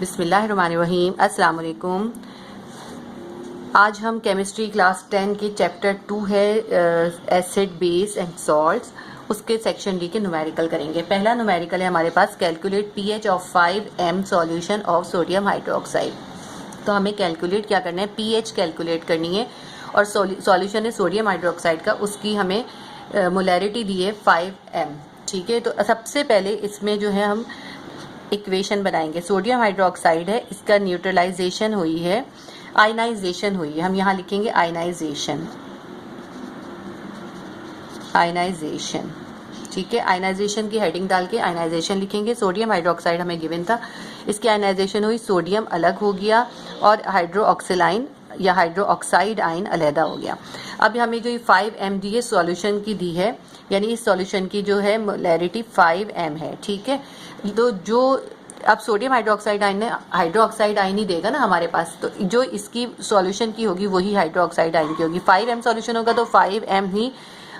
बिस्मिल्लाहिर्रहमानिर्रहीम। अस्सलाम वालेकुम। आज हम केमिस्ट्री क्लास 10 के चैप्टर 2 है एसिड बेस एंड सॉल्ट्स, उसके सेक्शन डी के न्यूमेरिकल करेंगे। पहला न्यूमेरिकल है हमारे पास calculate pH of 5m solution of sodium hydroxide. तो हमें कैलकुलेट क्या करना है, पीएच कैलकुलेट करनी है और सॉल्यूशन है सोडियम हाइड्रोक्साइड का, उसकी हमें मोलैरिटी दी है 5m। ठीक है, तो सबसे पहले इसमें जो है हम इक्वेशन बनाएंगे। सोडियम हाइड्रोक्साइड है, इसका न्यूट्रलाइजेशन हुई है, आयनाइजेशन हुई है। हम यहाँ लिखेंगे आयनाइजेशन, आयनाइजेशन। ठीक है, आयनाइजेशन की हेडिंग डाल के आयनाइजेशन लिखेंगे। सोडियम हाइड्रोक्साइड हमें गिवन था, इसकी आयनाइजेशन हुई, सोडियम अलग हो गया और हाइड्रोक्सिलाइन या हाइड्रोक्साइड आयन अलहदा हो गया। अब हमें जो ये 5m दी है सॉल्यूशन की दी है, यानी इस सॉल्यूशन की जो है मोलैरिटी 5m है। ठीक है, तो जो अब सोडियम हाइड्रोक्साइड आयन ने हाइड्रोक्साइड आयन ही देगा ना हमारे पास, तो जो इसकी सॉल्यूशन की होगी वही हाइड्रोक्साइड आयन की होगी। 5m सॉल्यूशन होगा तो 5m ही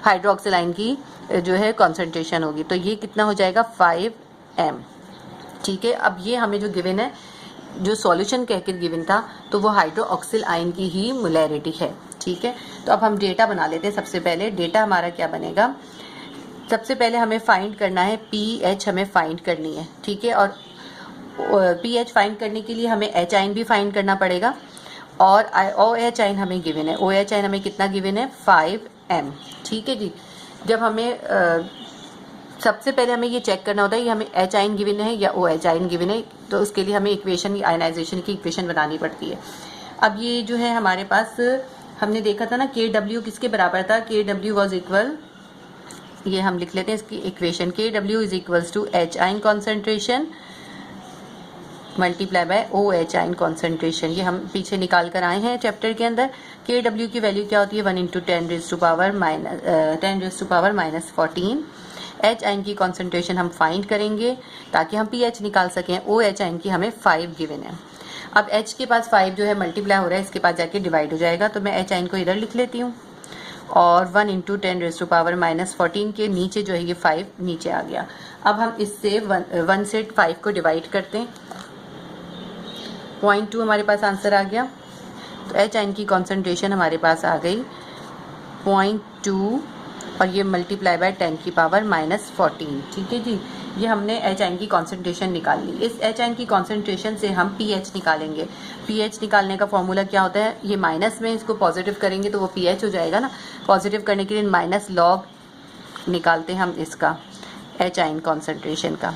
हाइड्रोक्सिलाइन की जो है कॉन्सेंट्रेशन होगी, तो ये कितना हो जाएगा 5m। ठीक है, अब ये हमें जो गिवन है, जो सॉल्यूशन कहकर गिवन था, तो वो हाइड्रोक्सिल आयन की ही मोलैरिटी है। ठीक है, तो अब हम डेटा बना लेते हैं। सबसे पहले डेटा हमारा क्या बनेगा, सबसे पहले हमें फाइंड करना है पीएच, हमें फाइंड करनी है। ठीक है, और पीएच फाइंड करने के लिए हमें एच आयन भी फाइंड करना पड़ेगा और OH आयन हमें गिवन है। OH आयन हमें कितना गिवन है 5m। ठीक है जी, जब हमें सबसे पहले हमें ये चेक करना होता है ये हमें H आयन गिवन है या OH आयन गिवन है, तो उसके लिए हमें इक्वेशन, आयनाइजेशन की इक्वेशन बनानी पड़ती है। अब ये जो है हमारे पास हमने देखा था ना, KW किसके बराबर था, KW वॉज इक्वल, ये हम लिख लेते हैं इसकी equation, KW is equals to H ion concentration multiply by OH ion concentration. ये हम पीछे निकाल कर आए हैं चैप्टर के अंदर। KW की वैल्यू क्या होती है 1 × 10 raised to power -14। H ion की कॉन्सेंट्रेशन हम फाइंड करेंगे ताकि हम pH निकाल सकें। OH आयन की हमें 5 गिवन है। अब H के पास 5 जो है मल्टीप्लाई हो रहा है, इसके पास जाके डिवाइड हो जाएगा, तो मैं H आयन को इधर लिख लेती हूँ और 1 × 10 raised to power -14 के नीचे जो है ये 5 नीचे आ गया। अब हम इससे 1 से 5 को डिवाइड करते हैं, 0.2 हमारे पास आंसर आ गया। तो H आयन की कॉन्सेंट्रेशन हमारे पास आ गई 0.2 और ये मल्टीप्लाई बाय 10 की पावर -14। ठीक है जी, ये हमने H आयन की कॉन्सेंट्रेशन निकाल ली। इस H आयन की कॉन्सेंट्रेशन से हम pH निकालेंगे। pH निकालने का फॉर्मूला क्या होता है, ये माइनस में इसको पॉजिटिव करेंगे तो वो pH हो जाएगा ना। पॉजिटिव करने के लिए माइनस लॉग निकालते हैं हम इसका H आयन कॉन्सेंट्रेशन का।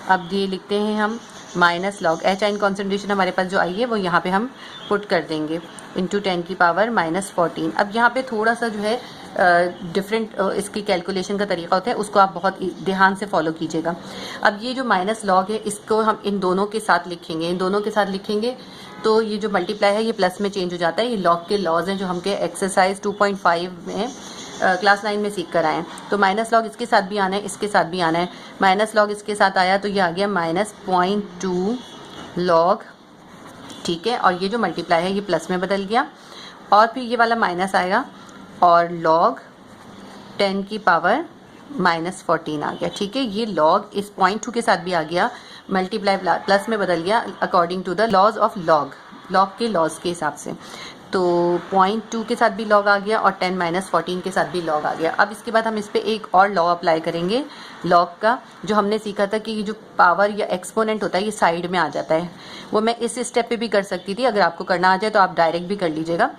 अब ये लिखते हैं हम minus log H ion concentration हमारे पास जो आई है वो यहाँ पे हम पुट कर देंगे इंटू 10 की पावर -14। अब यहाँ पे थोड़ा सा जो है डिफरेंट इसकी कैलकुलेशन का तरीका होता है, उसको आप बहुत ध्यान से फॉलो कीजिएगा। अब ये जो माइनस लॉग है इसको हम इन दोनों के साथ लिखेंगे, इन दोनों के साथ लिखेंगे तो ये जो मल्टीप्लाई है ये प्लस में चेंज हो जाता है। ये लॉग के लॉज हैं जो हमके एक्सरसाइज 2.5 में क्लास 9 में सीख कर आए हैं। तो माइनस लॉग इसके साथ भी आना है, इसके साथ भी आना है। माइनस लॉग इसके साथ आया तो ये आ गया -0.2 लॉग। ठीक है, और ये जो मल्टीप्लाई है ये प्लस में बदल गया और फिर ये वाला माइनस आएगा और लॉग 10 की पावर -14 आ गया। ठीक है, ये लॉग इस 0.2 के साथ भी आ गया, मल्टीप्लाई प्लस में बदल गया according to the laws of log, log के लॉज के हिसाब से। तो 0.2 के साथ भी लॉग आ गया और 10 - 14 के साथ भी लॉग आ गया। अब इसके बाद हम इस पर एक और लॉ अप्लाई करेंगे लॉग का, जो हमने सीखा था कि ये जो पावर या एक्सपोनेंट होता है ये साइड में आ जाता है। वो मैं इस स्टेप पे भी कर सकती थी, अगर आपको करना आ जाए तो आप डायरेक्ट भी कर लीजिएगा,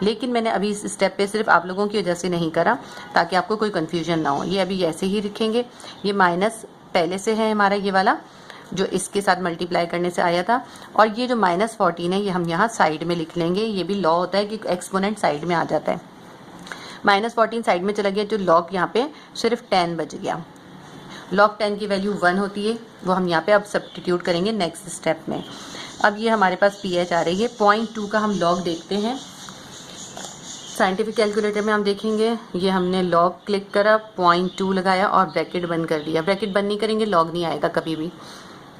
लेकिन मैंने अभी इस स्टेप पे सिर्फ आप लोगों की वजह से नहीं करा ताकि आपको कोई कन्फ्यूजन ना हो। ये अभी ऐसे ही लिखेंगे, ये माइनस पहले से है हमारा ये वाला जो इसके साथ मल्टीप्लाई करने से आया था, और ये जो -14 है ये हम यहाँ साइड में लिख लेंगे। ये भी लॉ होता है कि एक्सपोनेंट साइड में आ जाता है। -14 साइड में चला गया, जो लॉग यहाँ पे सिर्फ 10 बच गया। लॉग 10 की वैल्यू 1 होती है, वो हम यहाँ पे अब सब्स्टिट्यूट करेंगे नेक्स्ट स्टेप में। अब ये हमारे पास pH आ रही है। 0.2 का हम लॉग देखते हैं, साइंटिफिक कैलकुलेटर में हम देखेंगे। ये हमने लॉग क्लिक करा, 0.2 लगाया और ब्रैकेट बंद कर दिया। ब्रैकेट बंद नहीं करेंगे लॉग नहीं आएगा कभी भी।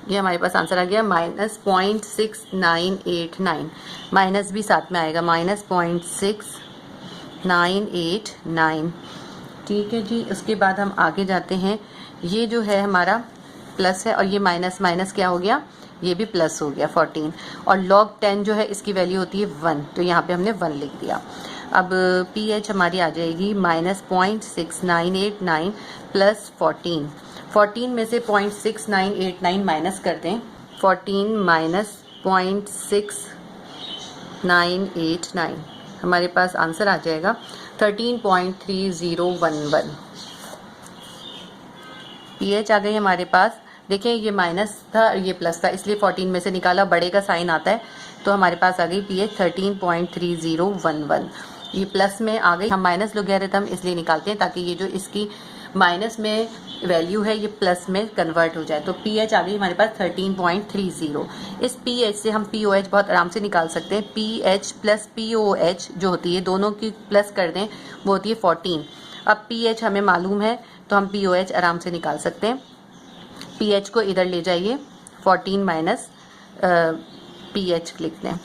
ये हमारे पास आंसर आ गया -0.6989, माइनस भी साथ में आएगा -0.6989। ठीक है जी, उसके बाद हम आगे जाते हैं। ये जो है हमारा प्लस है और ये माइनस माइनस क्या हो गया ये भी प्लस हो गया 14, और log 10 जो है इसकी वैल्यू होती है 1, तो यहाँ पे हमने 1 लिख दिया। अब pH हमारी आ जाएगी -0.6989 प्लस 14 में से 0.6989 माइनस कर दें, 14 माइनस 0.6989 हमारे पास आंसर आ जाएगा 13.3011। pH आ गई हमारे पास। देखें ये माइनस था और ये प्लस था, इसलिए 14 में से निकाला, बड़े का साइन आता है, तो हमारे पास आ गई pH 13.3011। ये प्लस में आ गई, हम माइनस लोगैरिथम इसलिए निकालते हैं ताकि ये जो इसकी माइनस में वैल्यू है ये प्लस में कन्वर्ट हो जाए। तो pH आ गई हमारे पास 13.30। इस pH से हम POH बहुत आराम से निकाल सकते हैं। pH प्लस POH जो होती है, दोनों की प्लस कर दें, वो होती है 14। अब pH हमें मालूम है तो हम POH आराम से निकाल सकते हैं। pH को इधर ले जाइए, 14 माइनस pH लिखते हैं,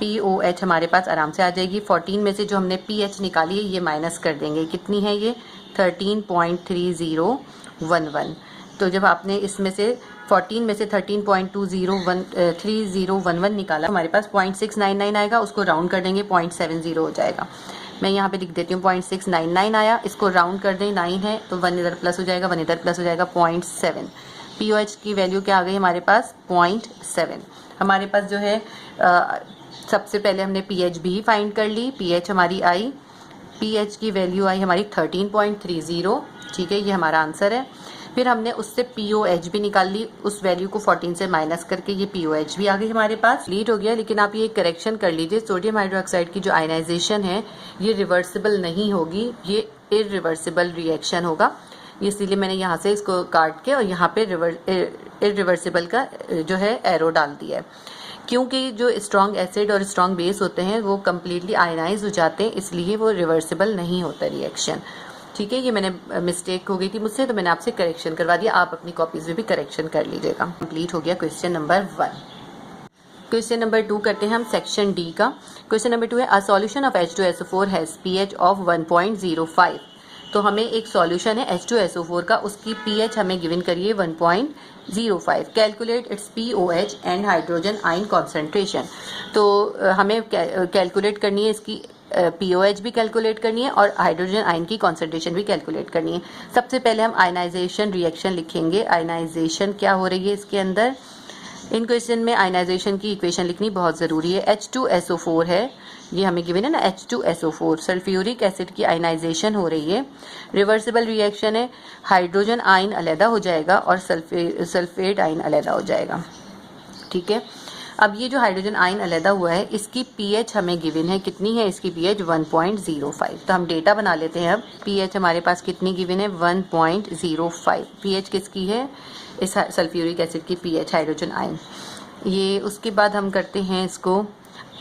POH हमारे पास आराम से आ जाएगी। 14 में से जो हमने pH निकाली है ये माइनस कर देंगे, कितनी है ये 13.3011। तो जब आपने इसमें से 14 में से 13.3011 निकाला, हमारे पास 0.699 आएगा, उसको राउंड कर देंगे 0.70 हो जाएगा। मैं यहाँ पे लिख देती हूँ 0.699 आया, इसको राउंड कर दें, 9 है तो 1 इधर प्लस हो जाएगा, 1 इधर प्लस हो जाएगा, 0.7। POH की वैल्यू क्या आ गई हमारे पास 0.7। हमारे पास जो है सबसे पहले हमने pH भी फाइंड कर ली, pH हमारी आई, pH की वैल्यू आई हमारी 13.30, ठीक है, ये हमारा आंसर है। फिर हमने उससे POH भी निकाल ली, उस वैल्यू को 14 से माइनस करके ये POH भी आ गई हमारे पास। कंप्लीट हो गया, लेकिन आप ये करेक्शन कर लीजिए, सोडियम हाइड्रोक्साइड की जो आयनाइजेशन है ये रिवर्सिबल नहीं होगी, ये इरिवर्सिबल रिएक्शन होगा, इसीलिए मैंने यहाँ से इसको काट के और यहाँ पे इरिवर्सिबल का जो है एरो डाल दिया है, क्योंकि जो स्ट्रॉन्ग एसिड और स्ट्रॉन्ग बेस होते हैं वो कम्प्लीटली आयनाइज हो जाते हैं, इसलिए वो रिवर्सिबल नहीं होता रिएक्शन। ठीक है, ये मैंने मिस्टेक हो गई थी मुझसे, तो मैंने आपसे करेक्शन करवा दिया, आप अपनी कॉपीज में भी करेक्शन कर लीजिएगा। कंप्लीट हो गया क्वेश्चन नंबर 1। क्वेश्चन नंबर 2 करते हैं हम सेक्शन डी का। क्वेश्चन नंबर 2 है a solution of H2SO4 has pH of 1.05। तो हमें एक सॉल्यूशन है H2SO4 का, उसकी pH हमें गिवन करिए 1.05। Calculate its POH and hydrogen ion concentration. तो हमें कैलकुलेट करनी है इसकी POH भी कैलकुलेट करनी है और हाइड्रोजन आयन की कॉन्सेंट्रेशन भी कैलकुलेट करनी है। सबसे पहले हम आयनाइजेशन रिएक्शन लिखेंगे। आयनाइजेशन क्या हो रही है इसके अंदर, इन क्वेश्चन में आयनाइजेशन की इक्वेशन लिखनी बहुत ज़रूरी है। H2SO4 है, ये हमें गिवन है ना, H2SO4 सल्फ्यूरिक एसिड की आयनाइजेशन हो रही है, रिवर्सिबल रिएक्शन है, हाइड्रोजन आयन अलहदा हो जाएगा और सल्फेट आयन अलहदा हो जाएगा। ठीक है, अब ये जो हाइड्रोजन आयन अलहदा हुआ है इसकी pH हमें गिवन है, कितनी है इसकी pH 1.05। तो हम डेटा बना लेते हैं। अब pH हमारे पास कितनी गिवन है 1.05। pH किसकी है, इस सल्फ्यूरिक एसिड की pH हाइड्रोजन आयन। ये उसके बाद हम करते हैं इसको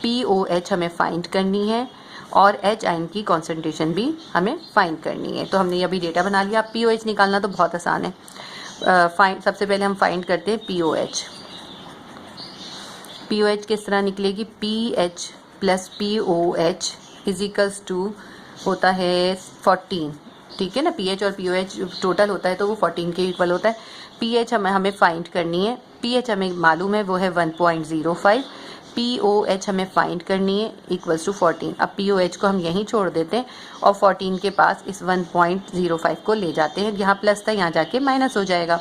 POH हमें फाइंड करनी है और H आयन की कॉन्सेंट्रेशन भी हमें फाइंड करनी है। तो हमने अभी डेटा बना लिया। POH निकालना तो बहुत आसान है। सबसे पहले हम फाइंड करते हैं POH। POH किस तरह निकलेगी, PH plus POH equals to होता है 14। ठीक है ना, PH और POH टोटल होता है तो वो 14 के इक्वल होता है। PH हमें फाइंड करनी है, PH हमें मालूम है वो है 1.05, POH हमें फाइंड करनी है इक्वल्स टू 14। अब POH को हम यहीं छोड़ देते हैं और 14 के पास इस 1.05 को ले जाते हैं, यहाँ प्लस था यहाँ जाके माइनस हो जाएगा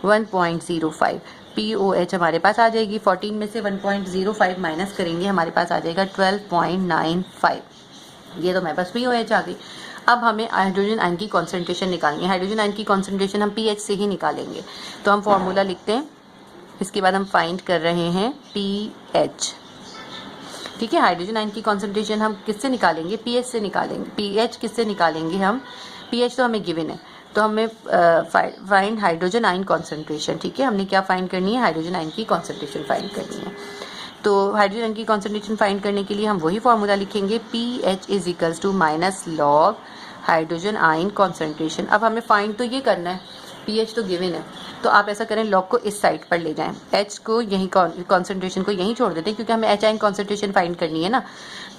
1.05। POH हमारे पास आ जाएगी, 14 में से 1.05 माइनस करेंगे हमारे पास आ जाएगा 12.95। ये तो हमारे पास POH आ गई। अब हमें हाइड्रोजन आयन की कॉन्सेंट्रेशन निकालनी है। हाइड्रोजन आयन की कॉन्सेंट्रेशन हम pH से ही निकालेंगे, तो हम फॉर्मूला लिखते हैं, इसके बाद हम फाइंड कर रहे हैं pH। ठीक है, हाइड्रोजन आयन की कॉन्सेंट्रेशन हम किससे निकालेंगे, pH से निकालेंगे। pH किससे निकालेंगे हम, pH तो हमें गिवन है, तो हमें फाइंड हाइड्रोजन आयन कॉन्सेंट्रेशन। ठीक है, हमने क्या फाइंड करनी है, हाइड्रोजन आयन की कॉन्सेंट्रेशन फाइंड करनी है। तो हाइड्रोजन आयन की कॉन्सेंट्रेशन फाइंड करने के लिए हम वही फॉर्मूला लिखेंगे, pH is equals to minus log hydrogen ion concentration. अब हमें फाइंड तो ये करना है, pH तो गिवन है, तो आप ऐसा करें, लॉग को इस साइड पर ले जाएं, एच को यहीं कॉन्सेंट्रेशन को यहीं छोड़ देते हैं क्योंकि हमें एच आयन कॉन्सेंट्रेशन फाइंड करनी है ना।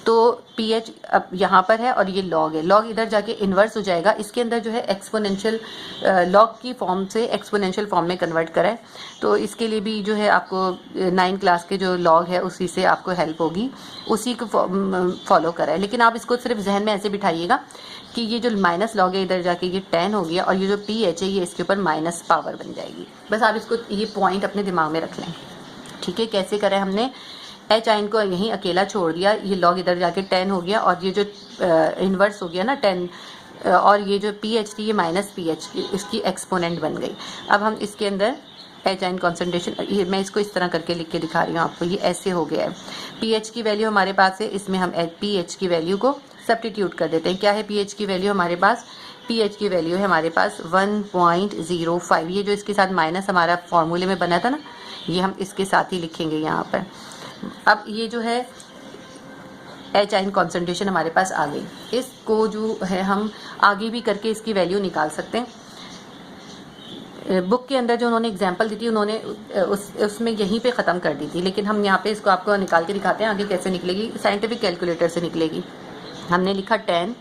तो पी एच अब यहाँ पर है और ये लॉग है, लॉग इधर जाके इन्वर्स हो जाएगा, इसके अंदर जो है एक्सपोनेंशियल लॉग की फॉर्म से एक्सपोनेंशियल फॉर्म में कन्वर्ट करा है। तो इसके लिए भी जो है आपको 9 क्लास के जो लॉग है उसी से आपको हेल्प होगी, उसी को फॉलो करा है। लेकिन आप इसको सिर्फ जहन में ऐसे बिठाइएगा कि ये जो माइनस लॉग है इधर जाके ये 10 हो गया और ये जो पी एच है ये इसके ऊपर माइनस पावर बन जाएगी। बस आप इसको ये पॉइंट अपने दिमाग में रख लें, ठीक है। कैसे करें, हमने एच आयन को यहीं अकेला छोड़ दिया, ये लॉग इधर जाके 10 हो गया और ये जो इन्वर्स हो गया ना 10, और ये जो पी एच थी ये माइनस पी एच इसकी एक्सपोनेंट बन गई। अब हम इसके अंदर एच आयन कॉन्सेंट्रेशन, ये मैं इसको इस तरह करके लिख के दिखा रही हूँ आपको, ये ऐसे हो गया है। पी एच की वैल्यू हमारे पास है, इसमें हम पी एच की वैल्यू को सब्स्टिट्यूट कर देते हैं। क्या है पी एच की वैल्यू हमारे पास? पी एच की वैल्यू है हमारे पास 1.05। ये जो इसके साथ माइनस हमारा फॉर्मूले में बना था ना, ये हम इसके साथ ही लिखेंगे यहाँ पर। अब ये जो है एच आयन कॉन्सेंट्रेशन हमारे पास आ गई, इसको जो है हम आगे भी करके इसकी वैल्यू निकाल सकते हैं। बुक के अंदर जो उन्होंने एग्जांपल दी थी उन्होंने उसमें यहीं पे ख़त्म कर दी थी, लेकिन हम यहाँ पे इसको आपको निकाल के दिखाते हैं आगे कैसे निकलेगी। साइंटिफिक कैलकुलेटर से निकलेगी। हमने लिखा 10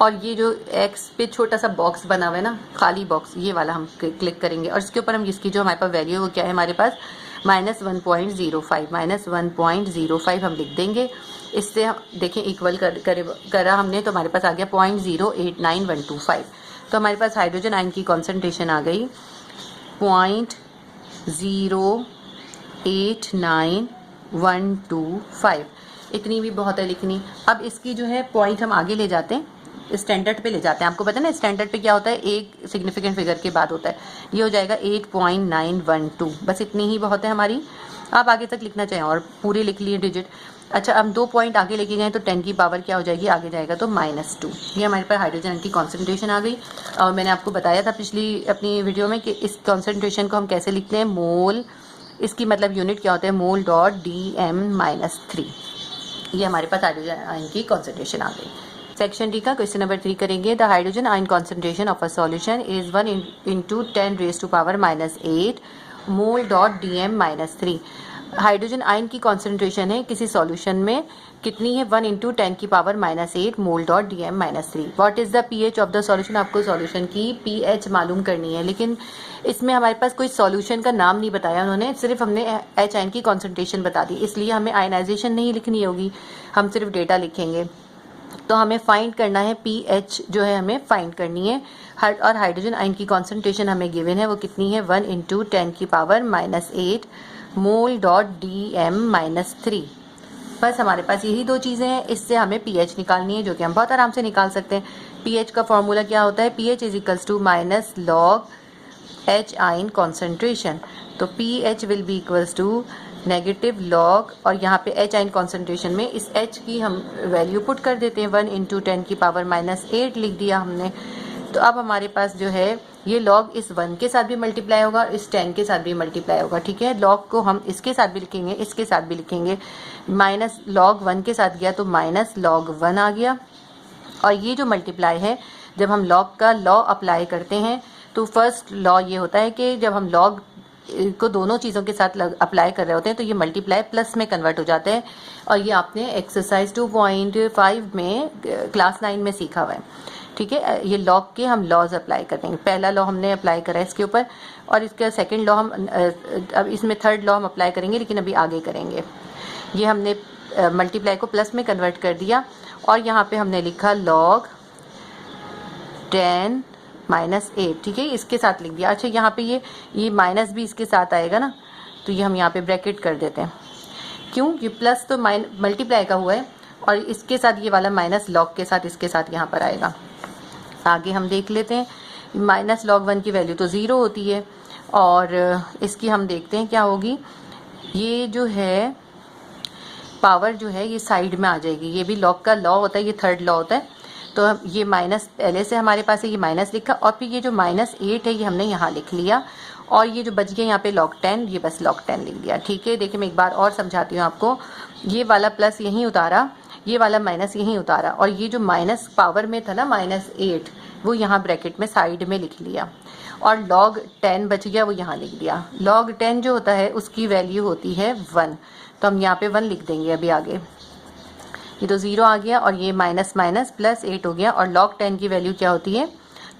और ये जो एक्स पे छोटा सा बॉक्स बना हुआ है ना, खाली बॉक्स, ये वाला हम क्लिक करेंगे और इसके ऊपर हम इसकी जो हमारे पास वैल्यू है वो क्या है हमारे पास -1.05 -1.05 हम लिख देंगे। इससे हम देखें इक्वल करा हमने तो हमारे पास आ गया 0.089125। तो हमारे पास हाइड्रोजन आयन की कॉन्सेंट्रेशन आ गई 0.089125। इतनी भी बहुत है लिखनी। अब इसकी जो है पॉइंट हम आगे ले जाते हैं, स्टैंडर्ड पे ले जाते हैं। आपको पता है ना स्टैंडर्ड पे क्या होता है, एक सिग्निफिकेंट फिगर के बाद होता है। ये हो जाएगा 8.912। बस इतनी ही बहुत है हमारी। आप आगे तक लिखना चाहें और पूरे लिख लिए डिजिट। अच्छा, हम 2 पॉइंट आगे लेके गए तो 10 की पावर क्या हो जाएगी, आगे जाएगा तो -2। ये हमारे पास हाइड्रोजन की कॉन्सेंट्रेशन आ गई। और मैंने आपको बताया था पिछली अपनी वीडियो में कि इस कॉन्सेंट्रेशन को हम कैसे लिखते हैं, मोल, इसकी मतलब यूनिट क्या होता है, मोल डॉट DM-3। ये हमारे पास हाइड्रोजन आयन की कॉन्सेंट्रेशन आ गई। सेक्शन डी का क्वेश्चन नंबर 3 करेंगे। The hydrogen ion concentration of a solution is 1 × 10⁻⁻8 mole dot DM-3। Hydrogen ion की कॉन्सेंट्रेशन है किसी सॉल्यूशन में कितनी है, 1 × 10⁻⁸ mole dot DM-3। What is the pH of the solution? आपको सॉल्यूशन की पीएच मालूम करनी है, लेकिन इसमें हमारे पास कोई सॉल्यूशन का नाम नहीं बताया उन्होंने, सिर्फ हमने एच आयन की कॉन्सेंट्रेशन बता दी, इसलिए हमें आयनाइजेशन नहीं लिखनी होगी, हम सिर्फ डेटा लिखेंगे। तो हमें फाइंड करना है पीएच जो है हमें फाइंड करनी है, और हाइड्रोजन आयन की कॉन्सेंट्रेशन हमें गिवन है वो कितनी है, 1 × 10⁻⁸ मोल डॉट DM-3। बस हमारे पास यही 2 चीज़ें हैं, इससे हमें पीएच निकालनी है जो कि हम बहुत आराम से निकाल सकते हैं। पीएच का फॉर्मूला क्या होता है, pH is equals to minus log H ion concentration. तो pH will be equals to negative log, और यहाँ पे एच आयन कॉन्सेंट्रेशन में इस एच की हम वैल्यू पुट कर देते हैं, 1 × 10⁻⁸ लिख दिया हमने। तो अब हमारे पास जो है ये लॉग इस 1 के साथ भी मल्टीप्लाई होगा, इस 10 के साथ भी मल्टीप्लाई होगा, ठीक है। लॉग को हम इसके साथ भी लिखेंगे, इसके साथ भी लिखेंगे। माइनस लॉग 1 के साथ गया तो माइनस लॉग 1 आ गया। और ये जो मल्टीप्लाई है, जब हम लॉग का लॉ अप्लाई करते हैं तो फर्स्ट लॉ ये होता है कि जब हम लॉग को दोनों चीज़ों के साथ अप्लाई कर रहे होते हैं तो ये मल्टीप्लाई प्लस में कन्वर्ट हो जाते हैं। और ये आपने एक्सरसाइज 2.5 में क्लास 9 में सीखा हुआ है, ठीक है। ये लॉग के हम लॉज अप्लाई करेंगे। पहला लॉ हमने अप्लाई करा है इसके ऊपर, और इसका सेकंड लॉ हम अब इसमें थर्ड लॉ हम अप्लाई करेंगे, लेकिन अभी आगे करेंगे। ये हमने मल्टीप्लाई को प्लस में कन्वर्ट कर दिया, और यहाँ पे हमने लिखा लॉग 10 - 8, ठीक है, इसके साथ लिख दिया। अच्छा, यहाँ पे ये माइनस भी इसके साथ आएगा ना, तो ये हम यहाँ पे ब्रैकेट कर देते हैं। क्यों? ये प्लस तो मल्टीप्लाई का हुआ है, और इसके साथ ये वाला माइनस लॉग के साथ इसके साथ यहाँ पर आएगा। आगे हम देख लेते हैं। माइनस लॉग 1 की वैल्यू तो 0 होती है, और इसकी हम देखते हैं क्या होगी। ये जो है पावर जो है ये साइड में आ जाएगी। ये भी लॉग का लॉ होता है, ये थर्ड लॉ होता है। तो ये माइनस पहले से हमारे पास है, ये माइनस लिखा, और फिर ये जो -8 है ये हमने यहाँ लिख लिया, और ये जो बच गया यहाँ पे log 10, ये बस log 10 लिख दिया, ठीक है। देखिए मैं एक बार और समझाती हूँ आपको। ये वाला प्लस यहीं उतारा, ये वाला माइनस यहीं उतारा, और ये जो माइनस पावर में था ना -8, वो यहाँ ब्रैकेट में साइड में लिख लिया, और log 10 बच गया, वो यहाँ लिख दिया। log 10 जो होता है उसकी वैल्यू होती है 1, तो हम यहाँ पे 1 लिख देंगे अभी आगे। ये तो 0 आ गया, और ये माइनस माइनस प्लस 8 हो गया, और log 10 की वैल्यू क्या होती है?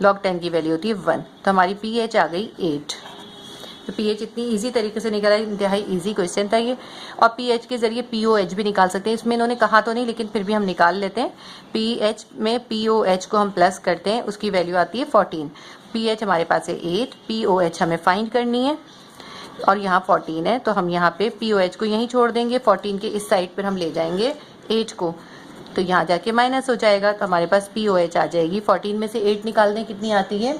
log 10 की वैल्यू होती है 1, तो हमारी pH आ गई 8। तो pH इतनी इजी तरीके से निकला, इंतहाई इजी क्वेश्चन था ये। और pH के जरिए pOH भी निकाल सकते हैं, इसमें इन्होंने कहा तो नहीं, लेकिन फिर भी हम निकाल लेते हैं। pH में pOH को हम प्लस करते हैं, उसकी वैल्यू आती है 14। pH हमारे पास है 8, pOH हमें फाइंड करनी है, और यहाँ 14 है, तो हम यहाँ पे pOH को यहीं छोड़ देंगे, 14 के इस साइड पर हम ले जाएंगे 8 को, तो यहाँ जाके माइनस हो जाएगा, तो हमारे पास pOH आ जाएगी। 14 में से 8 निकाल दें, कितनी आती है?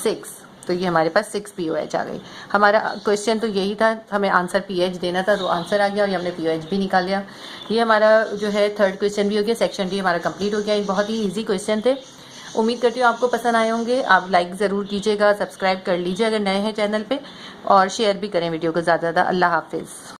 6, तो ये हमारे पास 6 pOH आ गई। हमारा क्वेश्चन तो यही था, हमें आंसर pH देना था, तो आंसर आ गया, और ये हमने pOH भी निकाल लिया। ये हमारा जो है थर्ड क्वेश्चन भी हो गया, सेक्शन डी हमारा कंप्लीट हो गया। ये बहुत ही ईजी क्वेश्चन थे। उम्मीद करती हूँ आपको पसंद आए होंगे। आप लाइक ज़रूर कीजिएगा, सब्सक्राइब कर लीजिए अगर नए हैं चैनल पे, और शेयर भी करें वीडियो को ज़्यादा से ज़्यादा। अल्लाह हाफिज़।